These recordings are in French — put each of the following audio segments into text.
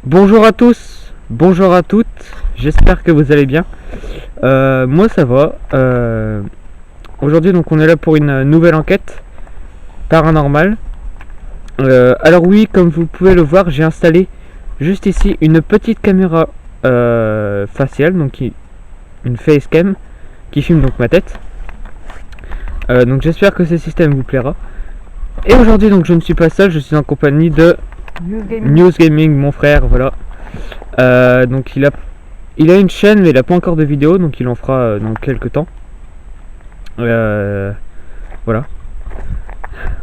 Bonjour à tous, bonjour à toutes, j'espère que vous allez bien. Moi ça va. Aujourd'hui donc on est là pour une nouvelle enquête paranormale. Alors oui, comme vous pouvez le voir, j'ai installé juste ici une petite caméra faciale, donc une facecam qui filme donc ma tête. Donc j'espère que ce système vous plaira. Et aujourd'hui donc je ne suis pas seul, je suis en compagnie de News Gaming, mon frère, voilà. Donc il a une chaîne mais il a pas encore de vidéo, donc il en fera dans quelques temps. Voilà.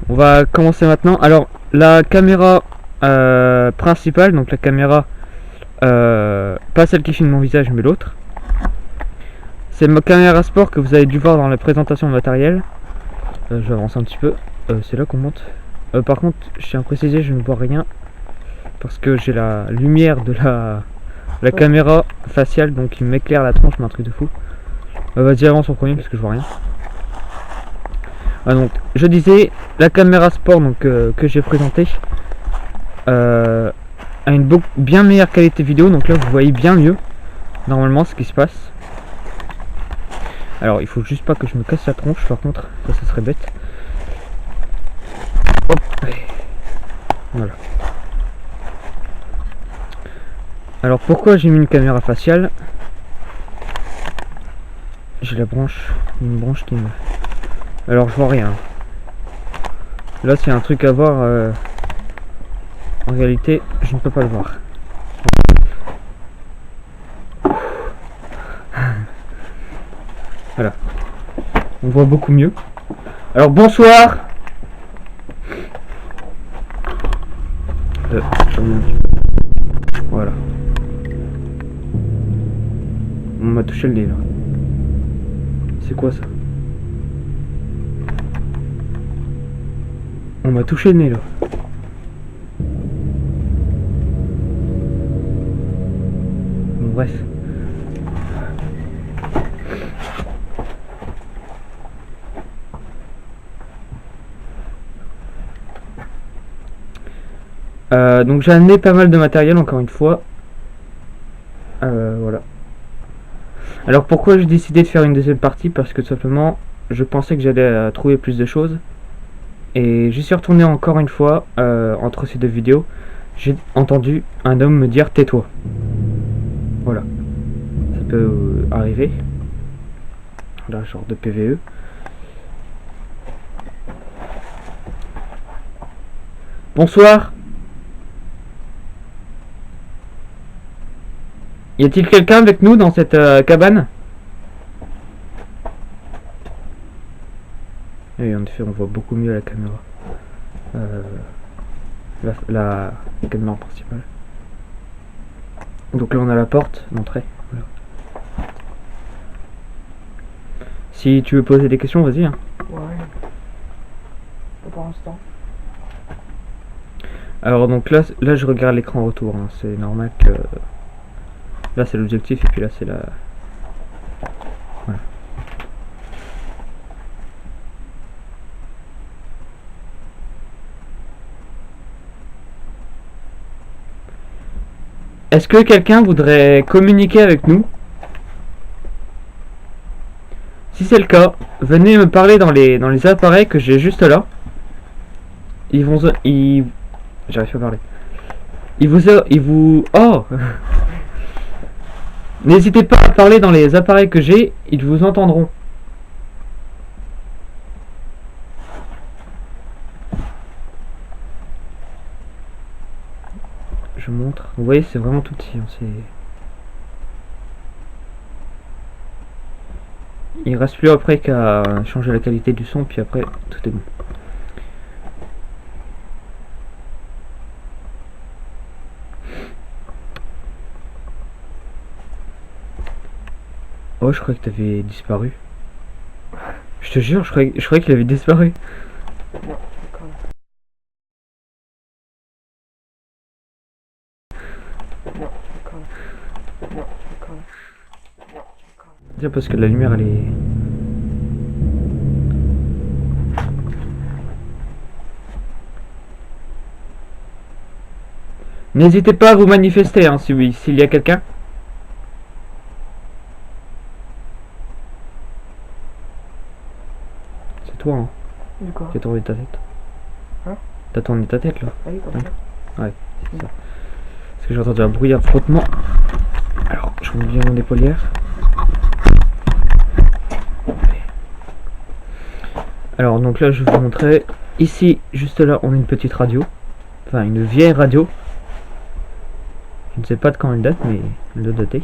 On va commencer maintenant. Alors la caméra principale, donc la caméra pas celle qui filme mon visage mais l'autre, c'est ma caméra sport que vous avez dû voir dans la présentation de matériel. J'avance un petit peu. C'est là qu'on monte. Par contre, je tiens à préciser, je ne vois rien parce que j'ai la lumière de la caméra faciale, donc il m'éclaire la tronche, mais un truc de fou. Vas-y, avance en premier parce que je vois rien. Donc, je disais, la caméra sport donc, que j'ai présentée a une bien meilleure qualité vidéo, donc là vous voyez bien mieux normalement ce qui se passe. Alors il faut juste pas que je me casse la tronche, par contre ça serait bête. Hop. Voilà. Alors pourquoi j'ai mis une caméra faciale? J'ai une branche qui me... Alors je vois rien. Là c'est un truc à voir. En réalité je ne peux pas le voir. Voilà. On voit beaucoup mieux. Alors bonsoir. Voilà. On m'a touché le nez là. C'est quoi ça? On m'a touché le nez là. Bon, bref. Donc j'ai amené pas mal de matériel encore une fois. Voilà. Alors pourquoi j'ai décidé de faire une deuxième partie? Parce que tout simplement je pensais que j'allais trouver plus de choses. Et j'y suis retourné encore une fois entre ces deux vidéos. J'ai entendu un homme me dire tais-toi. Voilà. Ça peut arriver. Là, genre de PVE. Bonsoir. Y a-t-il quelqu'un avec nous dans cette cabane? Et en effet, on voit beaucoup mieux la caméra. La caméra principale. Donc là, on a la porte d'entrée. Voilà. Si tu veux poser des questions, vas-y. Hein. Ouais. Pas pour l'instant. Alors donc là je regarde l'écran retour. Hein. C'est normal que... Là c'est l'objectif et puis là c'est la... Voilà. Est-ce que quelqu'un voudrait communiquer avec nous? Si c'est le cas, venez me parler dans les appareils que j'ai juste là. J'arrive pas à parler. Ils vous... Oh. N'hésitez pas à parler dans les appareils que j'ai, ils vous entendront. Je montre. Vous voyez, c'est vraiment tout petit. Hein, il reste plus après qu'à changer la qualité du son, puis après tout est bon. Oh, je croyais que t'avais disparu. Je te jure, je croyais qu'il avait disparu. Non, d'accord. Non, d'accord. Non, d'accord. Non, d'accord. Tiens, parce que la lumière elle est... N'hésitez pas à vous manifester hein, si oui, s'il y a quelqu'un. C'est toi hein, Du quoi? qui as tourné ta tête. Hein? T'as tourné ta tête là. Ah oui, comme ça. Ouais, c'est ça. Parce que j'ai entendu un bruit, un frottement. Alors, je remets bien mon épaulière. Alors, donc là, je vais vous montrer. Ici, juste là, on a une petite radio. Enfin, une vieille radio. Je ne sais pas de quand elle date, mais elle doit dater.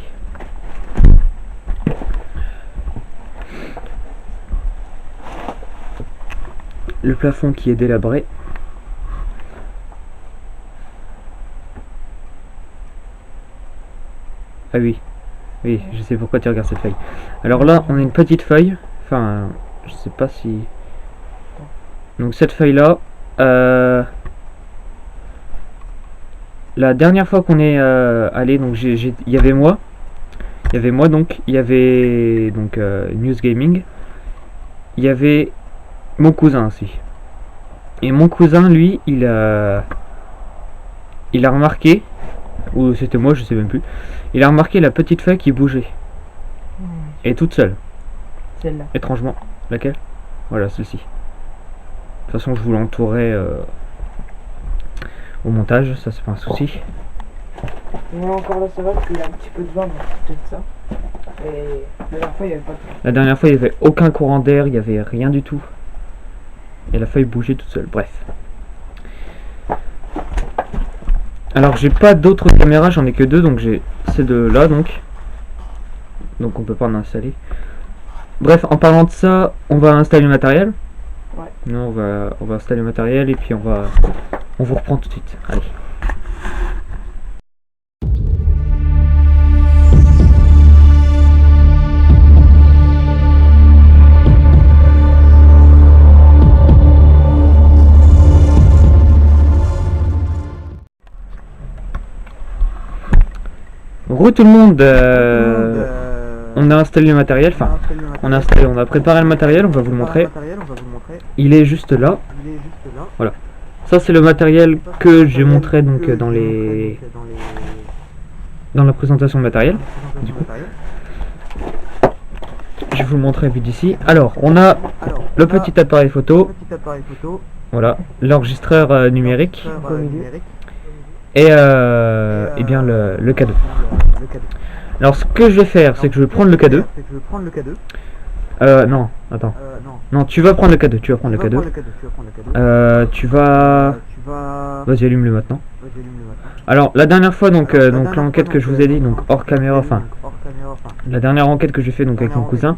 Le plafond qui est délabré. Ah oui, oui, je sais pourquoi tu regardes cette feuille. Alors là, on a une petite feuille. Enfin, je sais pas si... Donc cette feuille-là, la dernière fois qu'on est allé, donc il y avait moi. Il y avait moi donc, il y avait donc News Gaming. Il y avait mon cousin aussi. Et mon cousin, lui, il a remarqué, ou c'était moi, je sais même plus. Il a remarqué la petite feuille qui bougeait. Et toute seule. Celle-là. Étrangement. Laquelle? Voilà, celle-ci. De toute façon, je vous l'entourerai au montage, ça c'est pas un souci. Mais encore là, ça va parce qu'il y a un petit peu de vent, donc c'est peut-être ça. Et la dernière fois, il n'y avait pas de vent. La dernière fois, il n'y avait aucun courant d'air, il n'y avait rien du tout. Et la feuille bougeait toute seule, bref. Alors, j'ai pas d'autres caméras, j'en ai que deux, donc j'ai ces deux-là, donc on peut pas en installer. Bref, en parlant de ça, on va installer le matériel. Ouais. Non, on va installer le matériel et puis on vous reprend tout de suite. Allez. Re tout le monde, on a installé le matériel, enfin on a préparé le matériel, on va vous le montrer. Il est juste là. Voilà. Ça c'est le matériel que j'ai montré donc dans la présentation de matériel. Du coup, je vais vous le montrer vite d'ici. Alors, on a le petit appareil photo. Voilà, l'enregistreur numérique. Et bien le cadeau. Alors ce que je vais faire, c'est que je vais prendre le cadeau. Non, attends. Non, tu vas prendre le cadeau, tu vas Vas-y, allume-le maintenant. Alors, la dernière fois, donc l'enquête que je vous ai dit, donc hors caméra, enfin, la dernière enquête que j'ai fait donc avec mon cousin,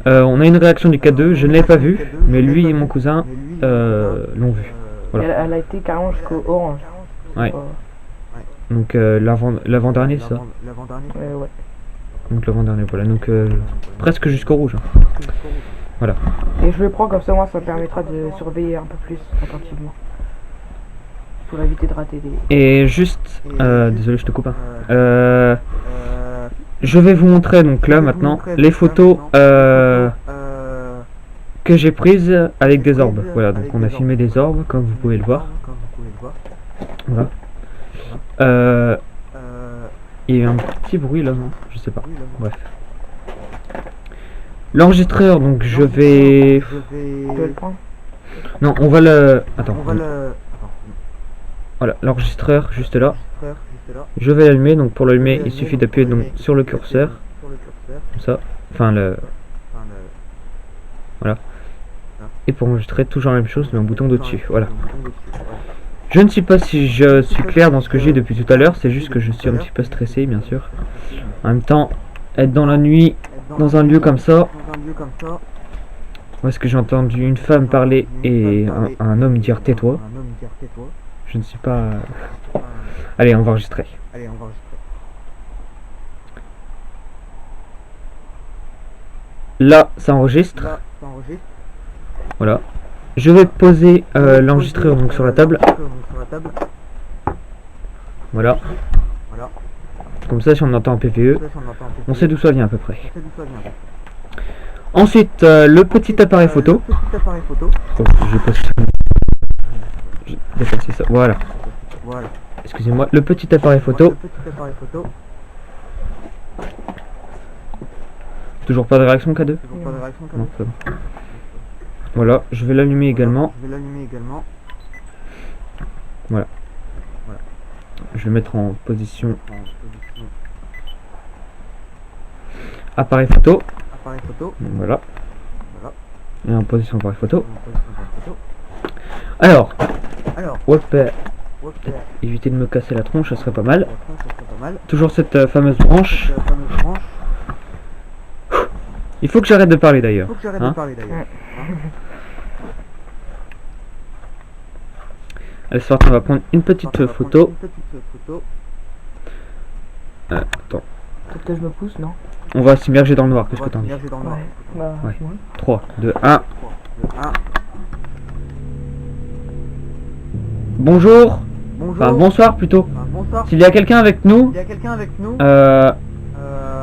on a une réaction du cadeau, je ne l'ai pas vu, mais lui et mon cousin l'ont vu. Voilà. Elle a été carrément jusqu'au orange. Ouais. Donc l'avant-dernier, c'est ça. Ouais. Donc l'avant-dernier, voilà. Donc presque jusqu'au rouge. Hein. Voilà. Et je le prends comme ça, moi, ça me permettra de surveiller un peu plus attentivement. Pour éviter de rater des... Et juste, désolé, je te coupe. Hein. Je vais vous montrer donc là maintenant les photos que j'ai prises avec des orbes. Voilà, donc on a filmé des orbes, comme vous pouvez le voir. Voilà. Il y a eu un petit bruit là, non? Je sais pas. Bref. L'enregistreur, donc je vais... Tu veux le prendre? Non, on va le... Attends. Voilà, l'enregistreur juste là. Je vais l'allumer, donc pour l'allumer, il suffit d'appuyer donc sur le curseur. Comme ça. Enfin, voilà. Et pour enregistrer, toujours la même chose, mais un bouton au-dessus. Voilà. Je ne sais pas si je suis clair dans ce que j'ai depuis tout à l'heure, c'est juste que je suis un petit peu stressé, bien sûr. En même temps, être dans la nuit, dans un lieu comme ça, où est-ce que j'ai entendu une femme parler et un homme dire tais-toi, je ne suis pas... Allez, on va enregistrer. Là, ça enregistre. Voilà. Je vais poser l'enregistreur donc sur la table. Voilà. Comme ça, si on entend un PVE, on sait d'où ça vient à peu près. Ensuite, le petit appareil photo. Oh, j'ai déplacé ça. Voilà. excusez-moi, le petit appareil photo. Toujours pas de réaction K2? Non, c'est bon. Voilà, je vais l'allumer également. Voilà. Je vais le mettre en position appareil photo. Voilà. Et en position appareil photo. Alors, Walper, éviter de me casser la tronche, ça serait pas mal. Toujours cette fameuse branche. Il faut que j'arrête de parler d'ailleurs. Hein? Allez, c'est parti, on va prendre une petite photo. Attends. Peut-être que je me pousse, non? On va s'immerger dans le noir, qu'est-ce que t'en dis? Ouais. 3, 2, 1. Bonjour. Enfin, bonsoir plutôt. S'il y a quelqu'un avec nous,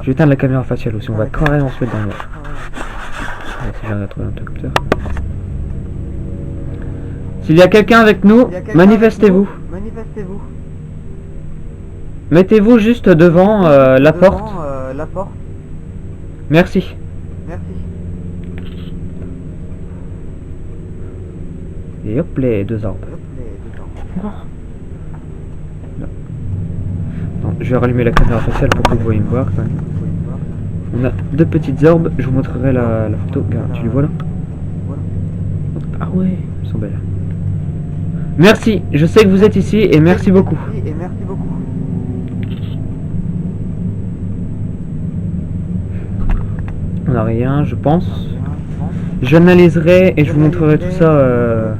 je vais éteindre la caméra faciale aussi, on va carrément se mettre dans le noir. Ouais, si j'arrive à trouver un interrupteur. S'il y a quelqu'un avec nous, manifestez-vous. Mettez-vous juste devant la porte. Merci. Et hop, les deux arbres. Non, je vais rallumer la caméra faciale pour que vous voyez me voir quand même. On a deux petites orbes, je vous montrerai la photo. Regarde, tu les vois là? Ah ouais, elles sont belles. Merci, je sais que vous êtes ici et merci beaucoup. On n'a rien, je pense. J'analyserai et je vous montrerai tout ça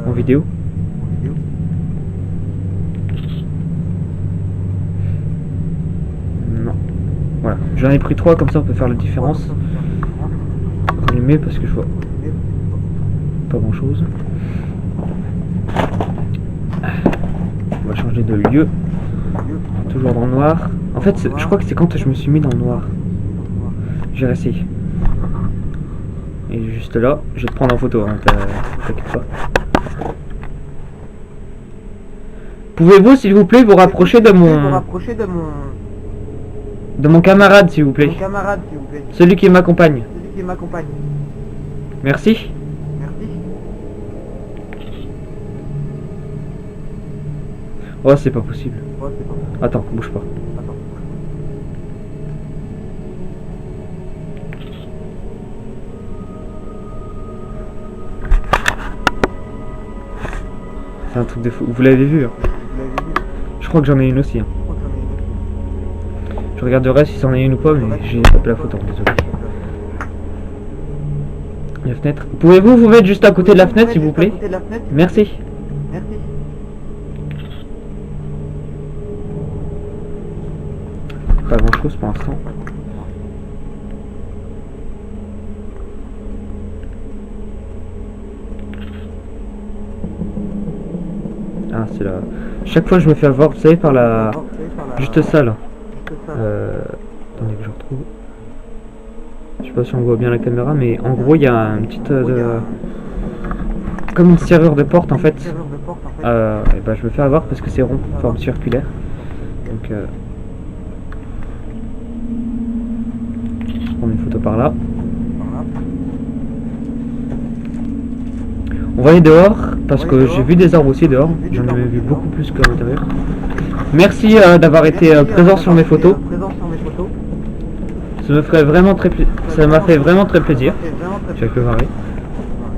en vidéo. Non. Voilà, j'en ai pris 3, comme ça on peut faire la différence. Rallumer parce que je vois pas grand chose. On va changer de lieu. Toujours dans le noir. En fait, je crois que c'est quand je me suis mis dans le noir. Je vais essayer. Et juste là, je vais te prendre en photo, hein, t'inquiète pas. Pouvez-vous, s'il vous plaît, vous rapprocher de mon camarade, s'il vous plaît. Celui qui m'accompagne. Merci. Oh, c'est pas possible. Attends, bouge pas. C'est un truc de fou. Vous l'avez vu, hein? Je crois que j'en ai une aussi. Hein. Je regarderai si c'en est une ou pas, mais j'ai tapé la photo, désolé. La fenêtre. Pouvez-vous vous mettre juste à côté de la fenêtre, s'il vous plaît? Merci. Pas grand chose pour l'instant. Ah, c'est là. Chaque fois je me fais avoir, vous savez, par la... Juste ça là. Attendez que je retrouve. Je sais pas si on voit bien la caméra, mais en gros il y a une petite... comme une serrure de porte en fait. Et bah, je me fais avoir parce que c'est rond, forme circulaire. Donc je prends une photo par là. On va aller dehors parce que j'ai vu des arbres aussi dehors. J'en ai vu beaucoup plus qu'à l'intérieur. Merci d'avoir été présent sur mes photos. Ça m'a fait vraiment très plaisir. J'ai que varié.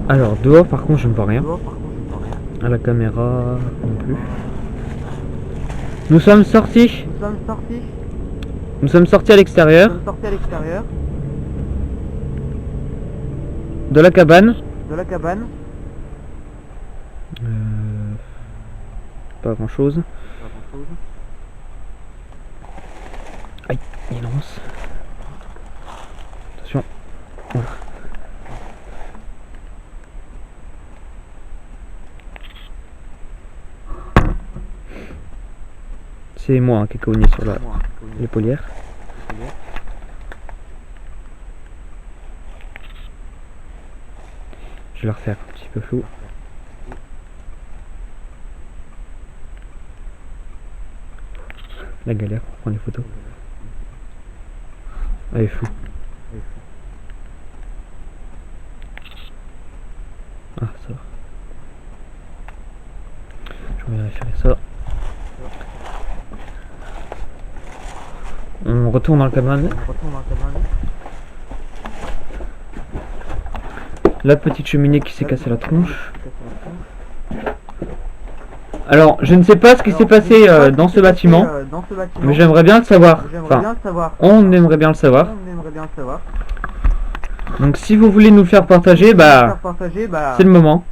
Alors dehors par contre je ne vois rien. À la caméra non plus. Nous sommes sortis. Nous sommes sortis à l'extérieur. De la cabane. Pas grand chose. Aïe, il lance. Attention. Voilà. C'est moi qui ai cogné sur l'épaulière. Je vais la refaire un petit peu flou. La galère pour prendre les photos. Elle est fou. Ah, ça va. Je vais vérifier ça. On retourne dans le cabane. La petite cheminée qui s'est cassée la tronche. Alors, je ne sais pas ce qui s'est passé dans ce bâtiment, mais j'aimerais bien le savoir. Enfin, on aimerait bien le savoir. Donc, si vous voulez nous le faire partager, bah, c'est le moment.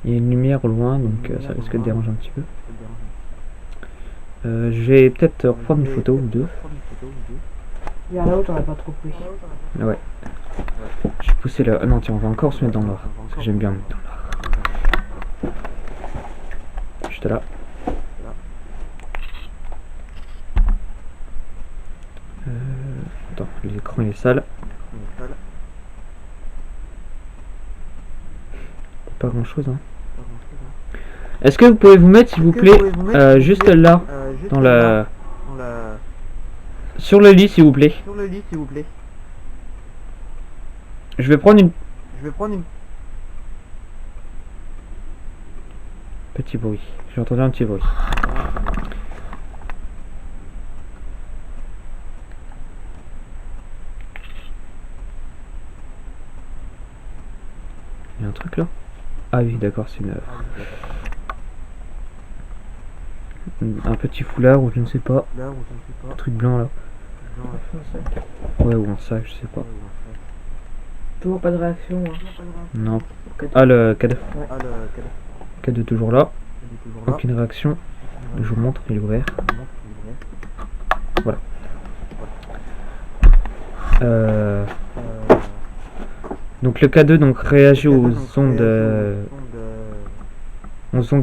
Il y a une lumière au loin, donc ça risque de déranger un petit peu. Je vais peut-être reprendre une photo ou deux. Il y a là-haut, t'en as pas trop pris. Ouais. Je vais pousser là. Ah non, tiens, on va encore se mettre dans le noir. Parce que j'aime bien me mettre dans le noir. Juste là. Attends, l'écran il est sale. Pas grand chose, hein. Est-ce que vous pouvez vous mettre, s'il vous plaît, juste là, dans la... Sur le lit, s'il vous plaît. Je vais prendre une... Petit bruit. J'ai entendu un petit bruit. Il y a un truc là? Ah oui, d'accord, c'est une... Un petit foulard ou je ne sais pas. Un truc blanc là. Ouais, ou un sac, je sais pas. Toujours pas de réaction. Hein. Non. Ah, le cadeau. Ouais. Cadeau toujours là. Aucune réaction. Je vous montre, il est ouvert. Voilà. Donc le K2 donc réagit aux ondes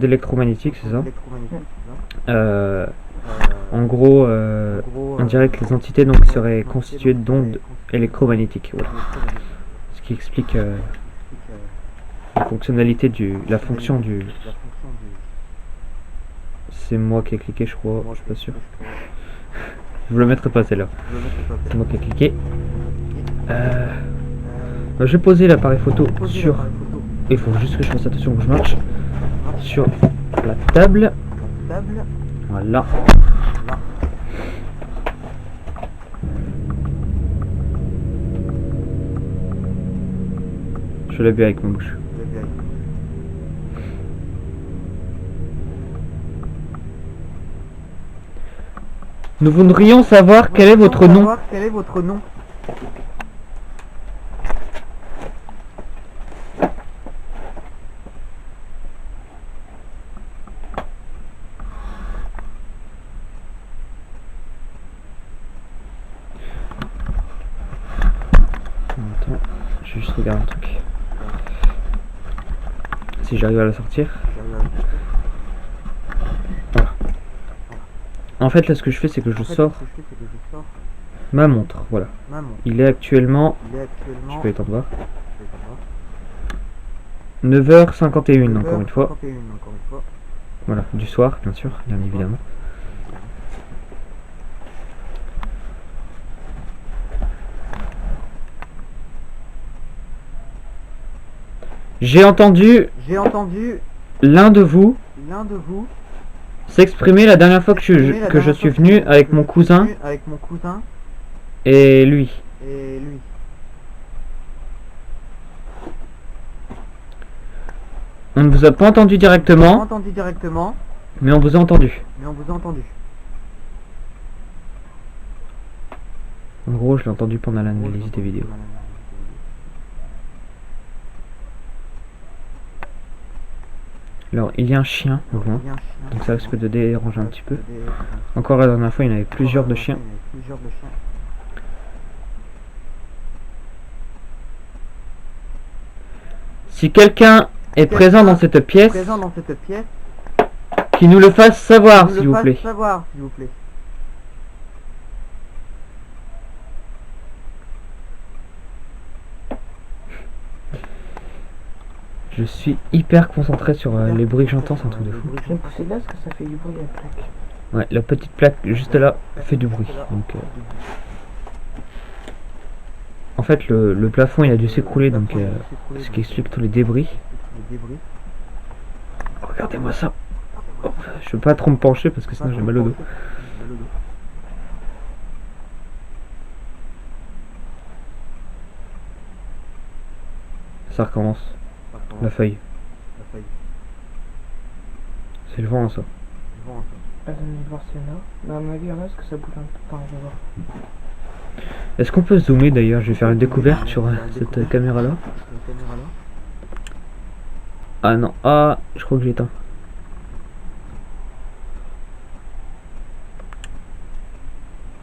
électromagnétiques, c'est ça. En gros, on dirait que les entités donc seraient constituées d'ondes électromagnétiques. Voilà. Ce qui explique la fonctionnalité la fonction du. C'est moi qui ai cliqué, je crois. Je suis pas sûr. Je vous le mettrai pas celle-là. C'est moi qui ai cliqué. Je vais poser l'appareil photo sur. Il faut juste que je fasse attention que je marche sur la table. Voilà. Je l'ai bu avec ma bouche. Nous voudrions savoir quel est votre nom. Attends, je vais juste regarder un truc. Si j'arrive à la sortir. Voilà. En fait là ce que je fais c'est que je sors ma montre, voilà. Il est actuellement, je peux étendre voir, 9h51 encore une fois. Voilà, du soir bien sûr, bien évidemment. J'ai entendu l'un de vous s'exprimer la dernière fois que je suis venu avec mon cousin et lui. On ne vous a pas entendu directement, mais on vous a entendu. En gros, je l'ai entendu pendant l'analyse des vidéos. Alors, il y a un chien au loin, donc ça risque de déranger un petit peu. Encore la dernière fois, il y en avait plusieurs de chiens. Si quelqu'un est présent dans cette pièce, qu'il nous le fasse savoir, s'il vous plaît. Je suis hyper concentré sur les bruits que j'entends, c'est un truc de fou. Je vais me pousser de là parce que ça fait du bruit la plaque. Ouais, la petite plaque juste là fait du bruit. Donc, en fait, le plafond il a dû s'écrouler, donc ce qui explique tous les débris. Regardez-moi ça. Oh, je peux pas trop me pencher parce que sinon j'ai mal au dos. Ça recommence. La feuille. C'est le vent ça. Attendez, voir s'il y en a. Mais à mon avis, il y en a parce que ça bouge un peu. Enfin, on va voir. Est-ce qu'on peut zoomer d'ailleurs? Je vais faire une découverte sur cette caméra là. Ah non, ah, je crois que j'ai éteint.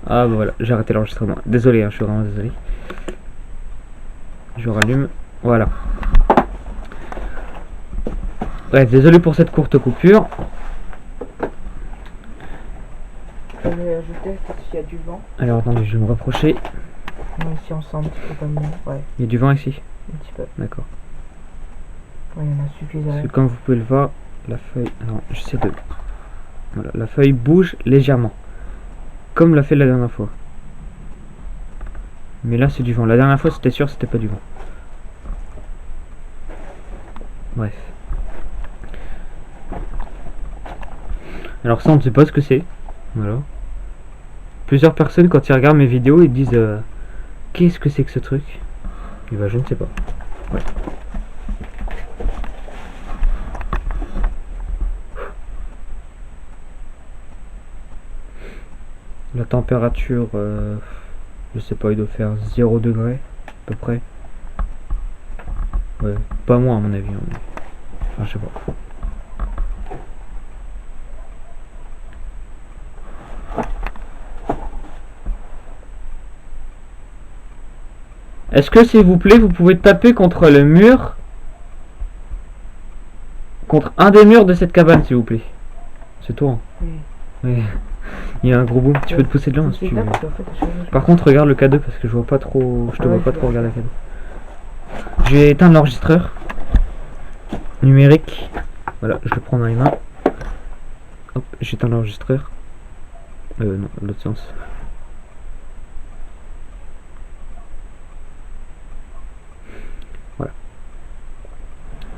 Ah bah voilà, j'ai arrêté l'enregistrement. Désolé, hein, je suis vraiment désolé. Je rallume, voilà. Bref, désolé pour cette courte coupure. Je teste s'il y a du vent. Alors attendez, je vais me rapprocher. On est ici ensemble, totalement. Ouais, Il y a du vent ici? un petit peu. D'accord. Ouais, il y en a suffisamment. Parce que comme vous pouvez le voir, la feuille... Alors, j'essaie de... Voilà, la feuille bouge légèrement. Comme l'a fait la dernière fois. Mais là, c'est du vent. La dernière fois, c'était sûr, c'était pas du vent. Bref. Alors ça, on ne sait pas ce que c'est. Voilà. Plusieurs personnes, quand ils regardent mes vidéos, ils disent qu'est-ce que c'est que ce truc? Et bah, je ne sais pas. Ouais. La température, je sais pas, il doit faire 0 degré à peu près. Ouais, pas moins à mon avis. Enfin, je sais pas. Est-ce que s'il vous plaît, vous pouvez taper contre le mur, contre un des murs de cette cabane, s'il vous plaît? C'est toi. Hein. Oui. Oui. Il y a un gros boom. Tu peux te pousser de là, hein, si tu veux. Par contre, regarde le cadeau parce que je vois pas trop. Je te vois pas trop regarder le cadeau. Je vais éteindre l'enregistreur numérique. Voilà, je le prends dans les mains. Hop, j'éteins l'enregistreur. Non, l'autre sens. Voilà.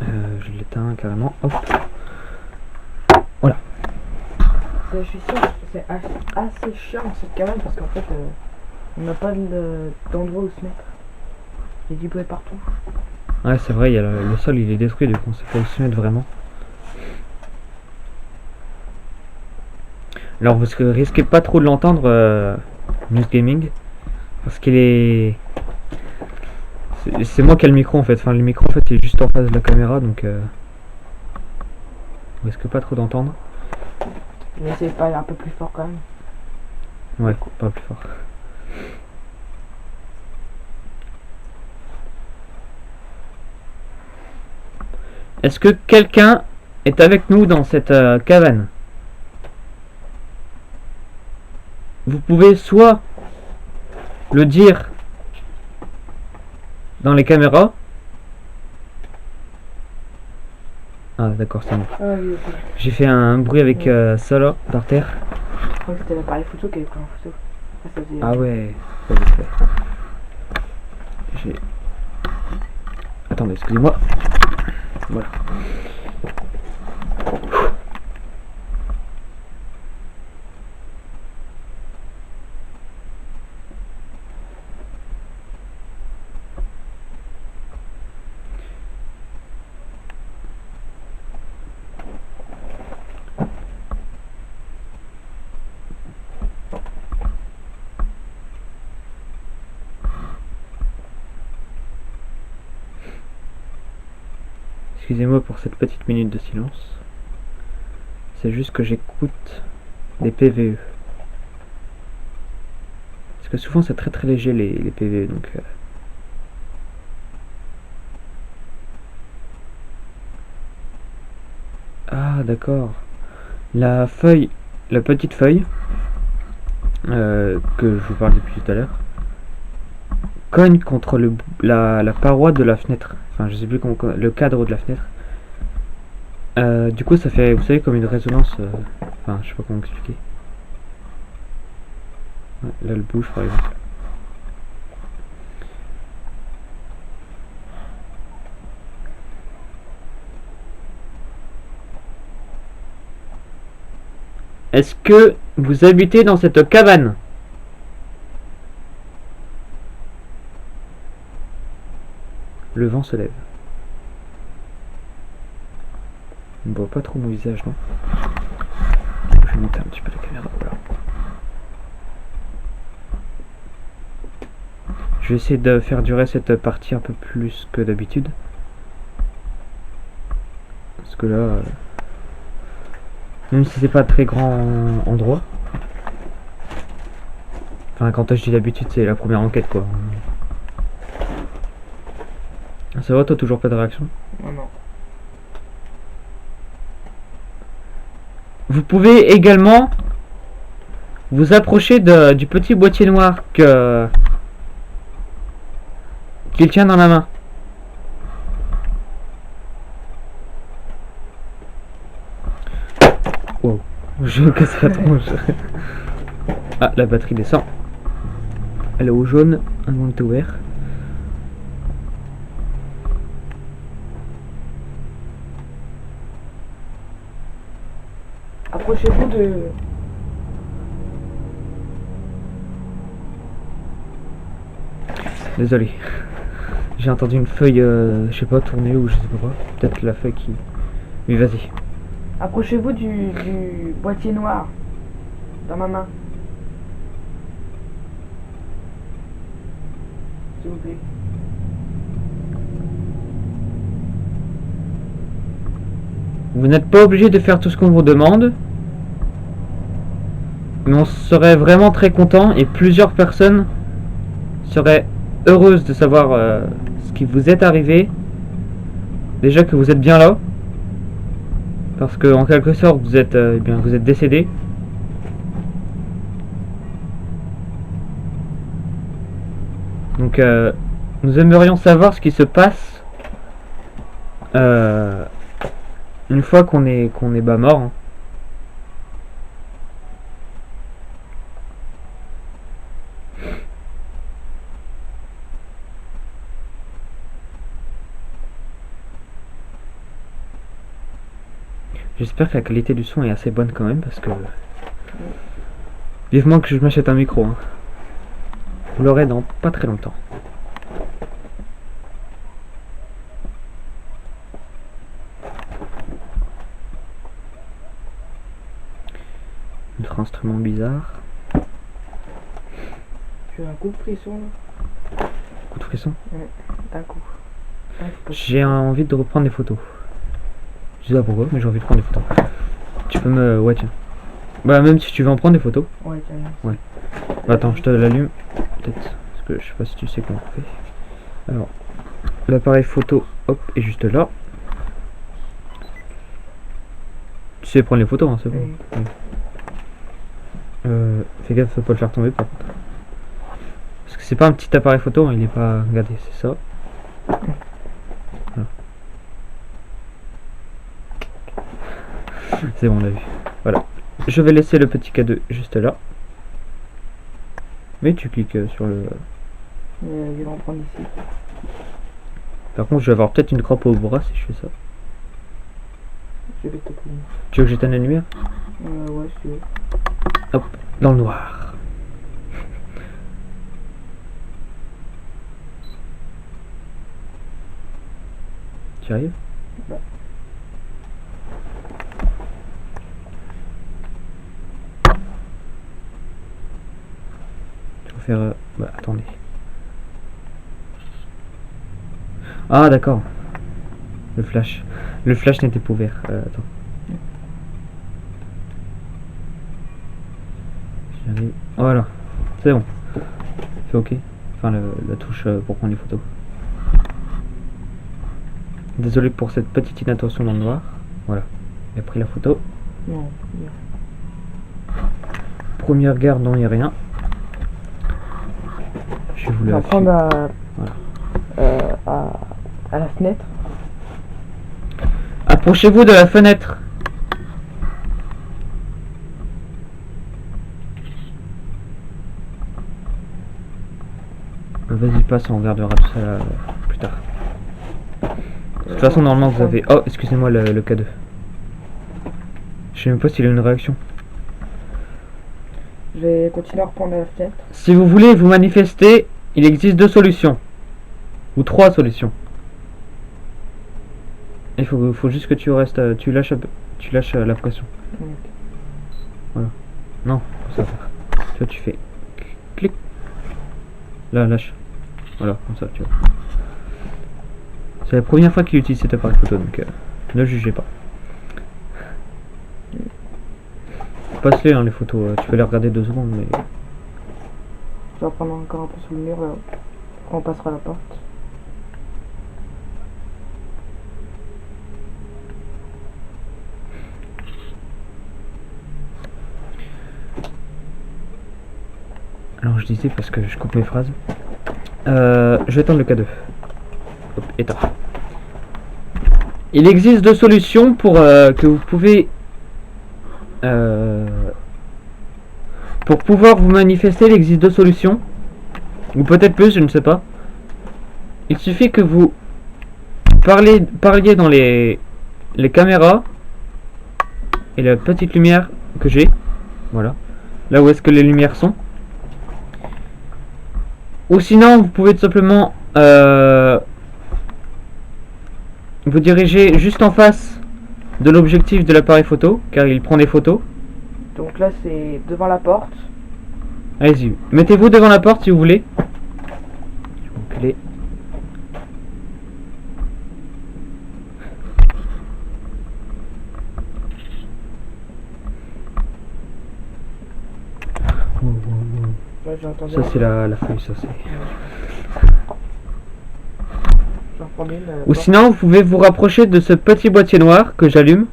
Je l'éteins carrément. Hop. Voilà. Je suis sûr que c'est assez chiant cette cabane parce qu'en fait, on n'a pas d'endroit où se mettre. Il y a du bruit partout. Ouais, c'est vrai, il y a le sol il est détruit, du coup on sait pas où se mettre vraiment. Alors vous risquez pas trop de l'entendre, News Gaming, parce qu'il est... C'est moi qui ai le micro en fait, enfin le micro en fait il est juste en face de la caméra, donc vous risquez pas trop d'entendre. Mais c'est pas un peu plus fort quand même. Ouais, pas plus fort. Est-ce que quelqu'un est avec nous dans cette cabane? Vous pouvez soit le dire dans les caméras. Ah d'accord, c'est bon. Ah oui, ok. J'ai fait un bruit avec ça là, par terre. Je crois que c'était l'appareil photo qui avait pris en photo. Ça faisait... Ah ouais, ça vite fait. J'ai... Attendez, excusez-moi. Voilà. Excusez-moi pour cette petite minute de silence. C'est juste que j'écoute des PVE. Parce que souvent c'est très très léger les PV, donc... Ah d'accord. La feuille, la petite feuille, que je vous parle depuis tout à l'heure, cogne contre la paroi de la fenêtre. Enfin, je sais plus comment, le cadre de la fenêtre. Du coup, ça fait, vous savez, comme une résonance. Enfin, je sais pas comment expliquer. Ouais, là, elle bouge par exemple. Est-ce que vous habitez dans cette cabane? Le vent se lève. On ne voit pas trop mon visage, non? Je vais monter un petit peu la caméra, voilà. Je vais essayer de faire durer cette partie un peu plus que d'habitude. Parce que là... même si c'est pas un très grand endroit. Enfin, quand je dis d'habitude, c'est la première enquête, quoi. Ça va, toi, toujours pas de réaction? Non, non. Vous pouvez également vous approcher du petit boîtier noir qu'il tient dans la main. Wow, je vais me casser la tronche. Ah, la batterie descend. Elle est au jaune, un moment est ouvert. Approchez-vous de... Désolé. J'ai entendu une feuille, je sais pas, tourner ou je sais pas quoi. Peut-être la feuille qui... Oui, vas-y. Approchez-vous du boîtier noir dans ma main. S'il vous plaît. Vous n'êtes pas obligé de faire tout ce qu'on vous demande. Mais on serait vraiment très content et plusieurs personnes seraient heureuses de savoir ce qui vous est arrivé. Déjà que vous êtes bien là. Parce que en quelque sorte vous êtes, vous êtes décédé. Donc nous aimerions savoir ce qui se passe une fois qu'on est mort. Hein. J'espère que la qualité du son est assez bonne quand même parce que vivement que je m'achète un micro. Hein. Vous l'aurez dans pas très longtemps. Notre instrument bizarre. Tu as un coup de frisson là. Coup de frisson. Ouais, d'un coup. J'ai envie de reprendre des photos. Je sais pas pourquoi, mais j'ai envie de prendre des photos. Tu peux me... Ouais, tiens. Bah, même si tu veux en prendre des photos. Ouais, tiens. Ouais. Bah, attends, je te l'allume. Peut-être. Parce que je sais pas si tu sais comment on fait. Alors, l'appareil photo, hop, est juste là. Tu sais prendre les photos, hein, c'est bon. Oui. Fais gaffe, faut pas le faire tomber par contre. Parce que c'est pas un petit appareil photo, hein, il est pas... Regardez, c'est ça. Voilà. C'est bon, on l'a vu. Voilà. Je vais laisser le petit cadeau juste là. Mais tu cliques sur le... Je vais en prendre ici. Par contre, je vais avoir peut-être une crampe au bras si je fais ça. Je vais te prendre. Tu veux que j'éteigne la lumière? Ouais, si tu veux. Hop, dans le noir. Tu arrives? Ouais. Tu vas faire... Bah, attendez. Ah, d'accord. Le flash. Le flash n'était pas ouvert. Attends. J'arrive. Voilà. C'est bon. Fais OK. Enfin, la touche pour prendre les photos. Désolé pour cette petite inattention dans le noir. Voilà. J'ai pris la photo. Non, bien. Premier regard, non, il n'y a rien. Je vais vous On va la prendre Voilà. à la fenêtre. Approchez-vous de la fenêtre. Vas-y, passe, on regardera tout ça plus tard. De toute façon, normalement, vous avez... Oh, excusez-moi, le K2. Je sais même pas s'il a une réaction. Je vais continuer à reprendre à la fenêtre. Si vous voulez vous manifester, il existe 2 solutions. Ou 3 solutions. Il faut juste que tu restes... Tu lâches la pression. Ok. Voilà. Non, ça va faire. Tu vois, tu fais... Clic. Là, lâche. Voilà, comme ça, tu vois. C'est la première fois qu'il utilise cet appareil photo, donc ne jugez pas. Passe-les, hein, les photos. Tu peux les regarder 2 secondes, mais... Je vais prendre encore un peu sous le mur là. On passera la porte. Alors je disais parce que je coupe mes phrases. Je vais attendre le K2. Hop, éteint. Il existe 2 solutions pour que vous pouvez pour pouvoir vous manifester. Il existe 2 solutions, ou peut-être plus, je ne sais pas. Il suffit que vous parliez dans les caméras et la petite lumière que j'ai. Voilà, là où est-ce que les lumières sont. Ou sinon, vous pouvez tout simplement vous diriger juste en face de l'objectif de l'appareil photo, car il prend des photos. Donc là, c'est devant la porte. Allez-y, mettez-vous devant la porte si vous voulez. Je vais Ouais, j'ai entendu. Ça c'est la feuille, ça c'est... J'en prends une. Ou sinon, vous pouvez vous rapprocher de ce petit boîtier noir que j'allume.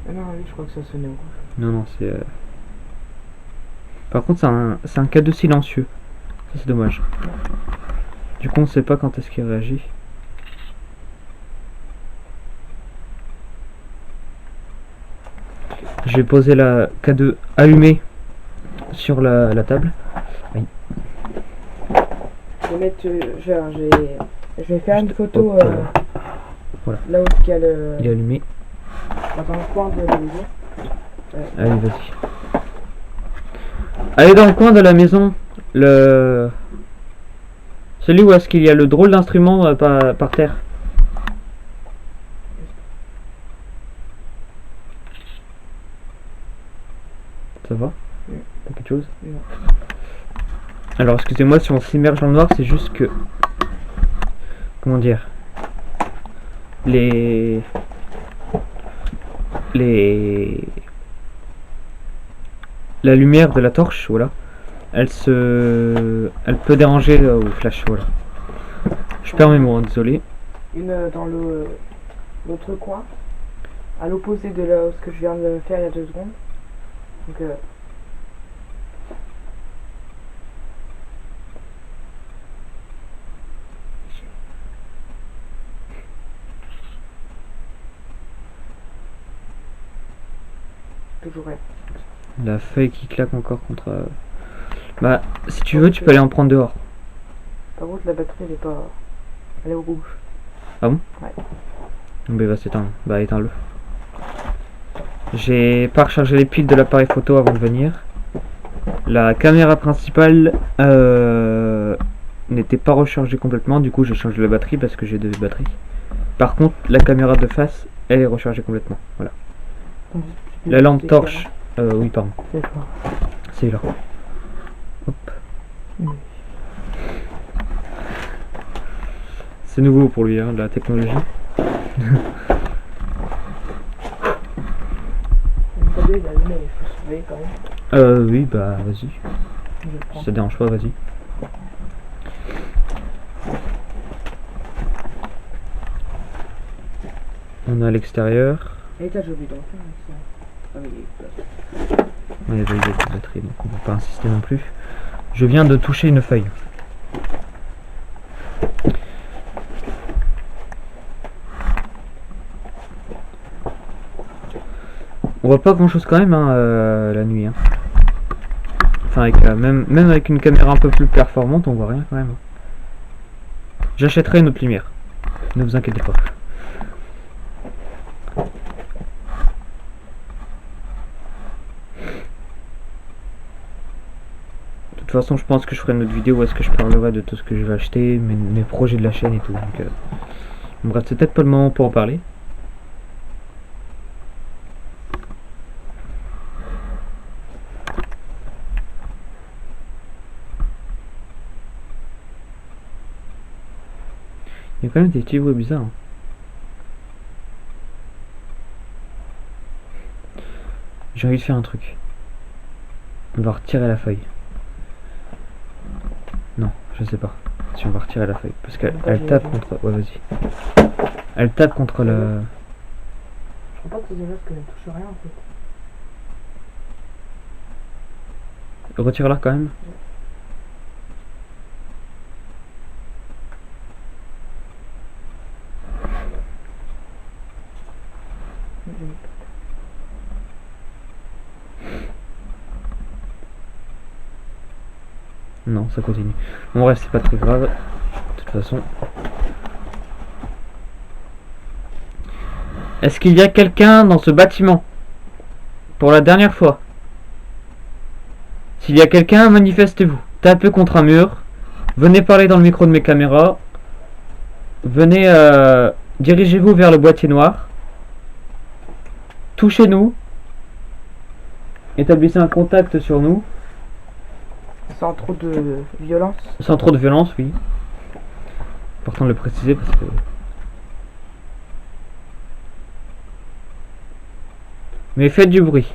Ah non, oui, je crois que ça sonnait au rouge. Non, non, c'est... Par contre, c'est un K2 silencieux. Ça, c'est dommage. Du coup, on sait pas quand est-ce qu'il réagit. Je vais poser la K2 allumée sur la table. Oui. Je vais mettre. Je vais faire une photo Hop, voilà. là où il y a le. Il est allumé. Dans le coin de la maison. Allez, vas-y. Allez dans le coin de la maison. Celui où est-ce qu'il y a le drôle d'instrument par terre. Ça va? Pas quelque chose? Non. Alors excusez-moi si on s'immerge dans le noir, c'est juste que... Comment dire? La lumière de la torche, voilà. Elle peut déranger au flash, voilà. Je perds mes mots, hein, désolé. Une dans l'autre coin. À l'opposé de là ce que je viens de faire il y a 2 secondes. Donc toujours elle. La feuille qui claque encore contre... Bah, si tu veux, tu peux aller en prendre dehors. Par contre, la batterie, elle est pas... Elle est au rouge. Ah bon? Ouais. Bah, il va s'éteindre. Bah, éteins-le. J'ai pas rechargé les piles de l'appareil photo avant de venir. La caméra principale n'était pas rechargée complètement. Du coup, j'ai changé la batterie parce que j'ai 2 batteries. Par contre, la caméra de face, elle est rechargée complètement. Voilà. La lampe torche... oui, pardon. C'est quoi? C'est là. Hop. C'est nouveau pour lui, hein, de la technologie. Le cadeau, il est allumé, il faut surveiller quand même. Oui, bah vas-y. Je le prends. Si ça dérange pas, vas-y. On est à l'extérieur. Et t'as oublié d'en faire ça. Ah oui, il y a On est validé la batterie, donc on va pas insister non plus. Je viens de toucher une feuille. On voit pas grand chose quand même hein, la nuit. Hein. Enfin, avec, même avec une caméra un peu plus performante, on voit rien quand même. J'achèterai une autre lumière. Ne vous inquiétez pas. De toute façon, je pense que je ferai une autre vidéo où est-ce que je parlerai de tout ce que je vais acheter, mes projets de la chaîne et tout. Donc, il me reste peut-être pas le moment pour en parler. Il y a quand même des petits bruits bizarres. J'ai envie de faire un truc. On va retirer la feuille. Non, je sais pas si on va retirer la feuille. Parce qu'elle tape contre... Ouais, vas-y. Elle tape contre le... Je crois pas que c'est déjà parce qu'elle ne touche rien en fait. Retire-la quand même. Non, ça continue. Bon, bref, c'est pas très grave. De toute façon. Est-ce qu'il y a quelqu'un dans ce bâtiment? Pour la dernière fois. S'il y a quelqu'un, manifestez-vous. Tapez contre un mur. Venez parler dans le micro de mes caméras. Venez, dirigez-vous vers le boîtier noir. Touchez-nous. Établissez un contact sur nous. Sans trop de violence. Sans trop de violence, oui. Important de le préciser parce que... Mais faites du bruit.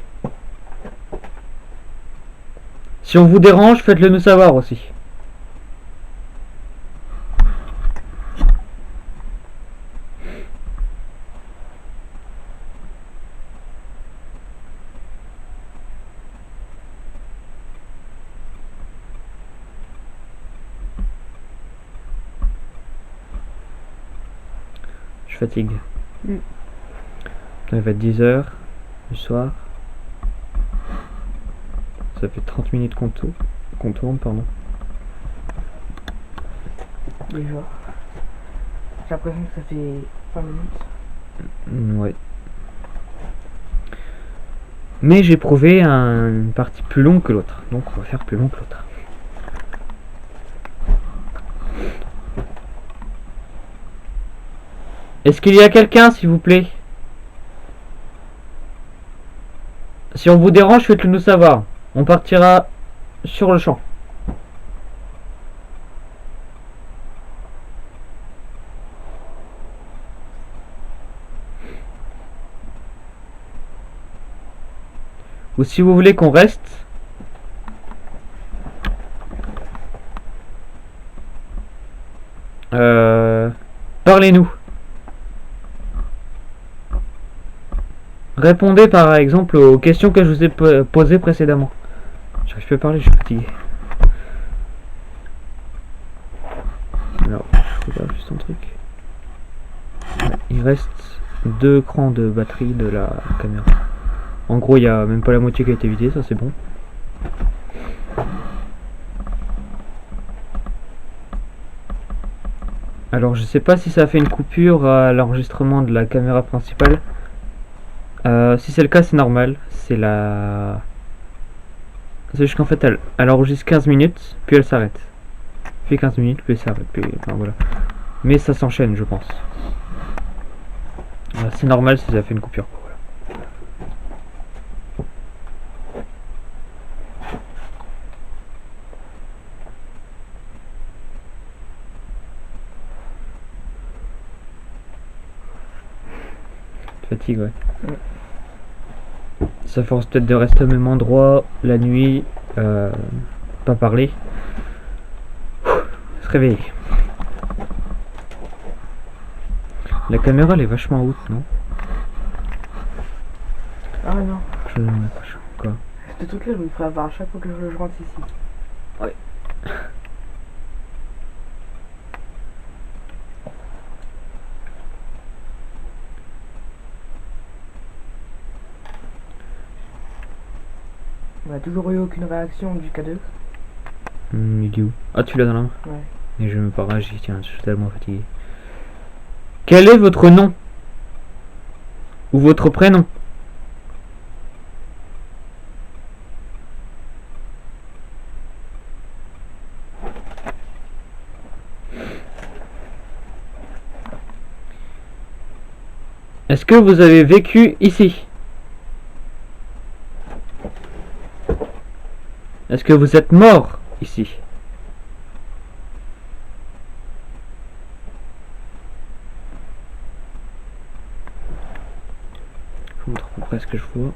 Si on vous dérange, faites-le nous savoir aussi. Je fatigue. Il va être 10 h du soir. Ça fait 30 minutes qu'on tourne, pardon. Déjà. J'ai l'impression que ça fait 5 minutes. Ouais. Mais j'ai prouvé une partie plus longue que l'autre. Donc on va faire plus long que l'autre. Est-ce qu'il y a quelqu'un, s'il vous plaît? Si on vous dérange, faites-le nous savoir. On partira sur le champ. Ou si vous voulez qu'on reste. Parlez-nous. Répondez par exemple aux questions que je vous ai posées précédemment. J'arrive plus à parler, je suis fatigué. Alors, je regarde juste un truc. Ouais, il reste 2 crans de batterie de la caméra. En gros, il n'y a même pas la moitié qui a été vidée, ça c'est bon. Alors, je sais pas si ça a fait une coupure à l'enregistrement de la caméra principale. Si c'est le cas, c'est normal. C'est juste qu'en fait, elle enregistre 15 minutes, puis elle s'arrête. Puis 15 minutes, puis elle s'arrête. Enfin, voilà. Mais ça s'enchaîne, je pense. C'est normal si ça fait une coupure. Voilà. Fatigue, ouais. Ça force peut-être de rester au même endroit la nuit, pas parler. se réveiller. La caméra elle est vachement haute, non? Ah non. Je ne sais pas. Quoi? Ce truc là je me ferai avoir à chaque fois que je rentre ici. Ouais. On n'a toujours eu aucune réaction du K2. Il est où? Ah, tu l'as dans la main? Ouais. Et je me pas réagi, tiens, je suis tellement fatigué. Quel est votre nom? Ou votre prénom? Est-ce que vous avez vécu ici? Est-ce que vous êtes mort ici? Je vous montre à peu près ce que je vois.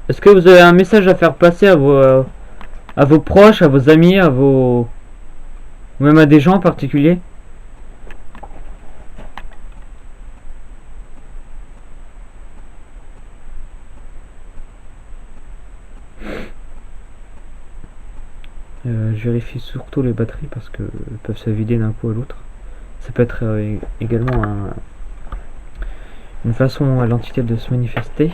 Est-ce que vous avez un message à faire passer à vos proches, à vos amis, à vos... ou même à des gens en particulier? Je vérifie surtout les batteries parce que elles peuvent se vider d'un coup à l'autre. Ça peut être également une façon à l'entité de se manifester.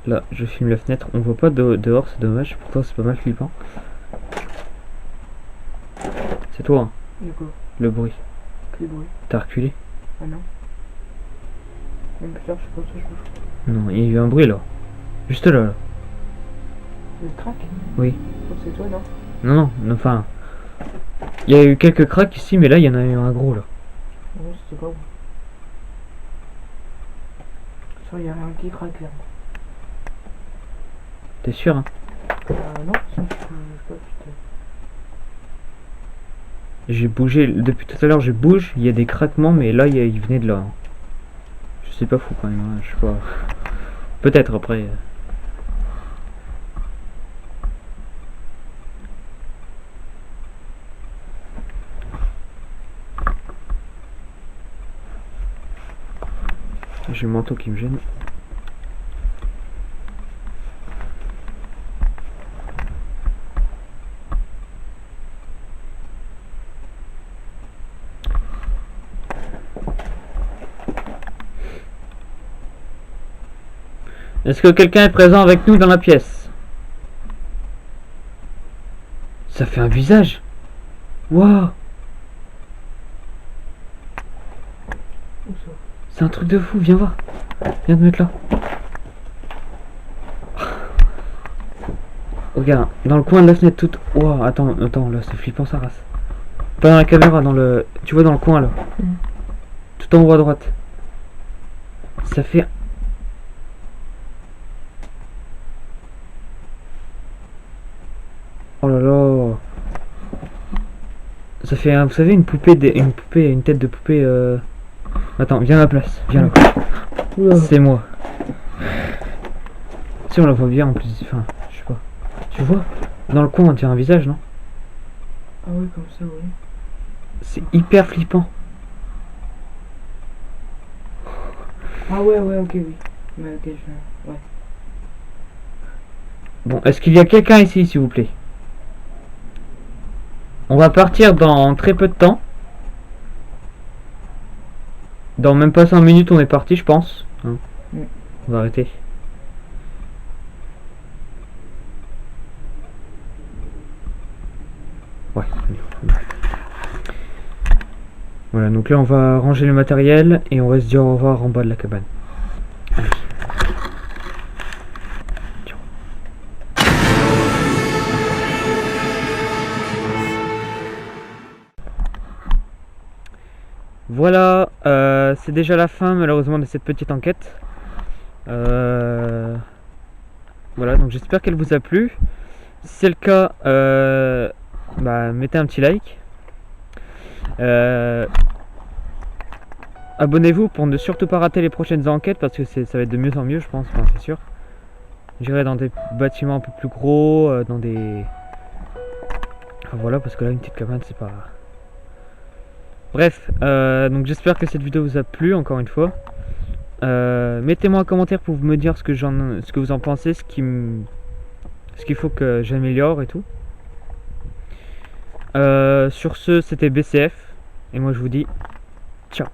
Là, je filme la fenêtre. On voit pas dehors, c'est dommage. Pourtant, c'est pas mal flippant. C'est toi, hein, Du coup, le bruit. quel bruit? T'as reculé? Ah non. Même plus tard, je sais pas où ça je bouge. Non, il y a eu un bruit là. Juste là. Là. Le crack? Oui. Oh, c'est toi, non? Non, enfin. Il y a eu quelques cracks ici, mais là, il y en a eu un gros là. Non, c'était pas où. Ça, il y a rien qui craque là. T'es sûr, hein? Non, ça, je sais pas, putain. J'ai bougé. Depuis tout à l'heure, je bouge. Il y a des craquements, mais là, il venait de là. Je sais pas fou quand même. Hein, je sais pas. Peut-être après. J'ai le manteau qui me gêne. Est-ce que quelqu'un est présent avec nous dans la pièce? Ça fait un visage. Waouh! Où ça? C'est un truc de fou, viens voir. Viens te mettre là. Regarde, dans le coin de la fenêtre toute... Waouh, attends, là c'est flippant sa race. Pas dans la caméra, dans le... Tu vois dans le coin là. Tout en haut à droite. Ça fait... Oh là là. Ça fait, vous savez, une tête de poupée... Attends, viens à ma place, viens là. C'est moi. Si on la voit bien en plus, enfin, je sais pas. Tu vois? Dans le coin on dirait un visage, non? Ah oui, comme ça, oui. C'est hyper flippant. Ah ouais, ok, oui. Mais ok, je... Ouais. Bon, est-ce qu'il y a quelqu'un ici, s'il vous plaît? On va partir dans très peu de temps. Dans même pas 5 minutes, on est parti, je pense. Hein. On va arrêter. Ouais. Voilà, donc là, on va ranger le matériel et on va se dire au revoir en bas de la cabane. Allez. Voilà, c'est déjà la fin malheureusement de cette petite enquête. Voilà, donc j'espère qu'elle vous a plu. Si c'est le cas, mettez un petit like. Abonnez-vous pour ne surtout pas rater les prochaines enquêtes parce que ça va être de mieux en mieux, je pense, enfin, c'est sûr. J'irai dans des bâtiments un peu plus gros, dans des... Enfin, voilà, parce que là, une petite cabane, c'est pas... Bref, donc j'espère que cette vidéo vous a plu, encore une fois. Mettez-moi un commentaire pour me dire ce que vous en pensez, ce qu'il faut que j'améliore et tout. Sur ce, c'était BCF, et moi je vous dis ciao.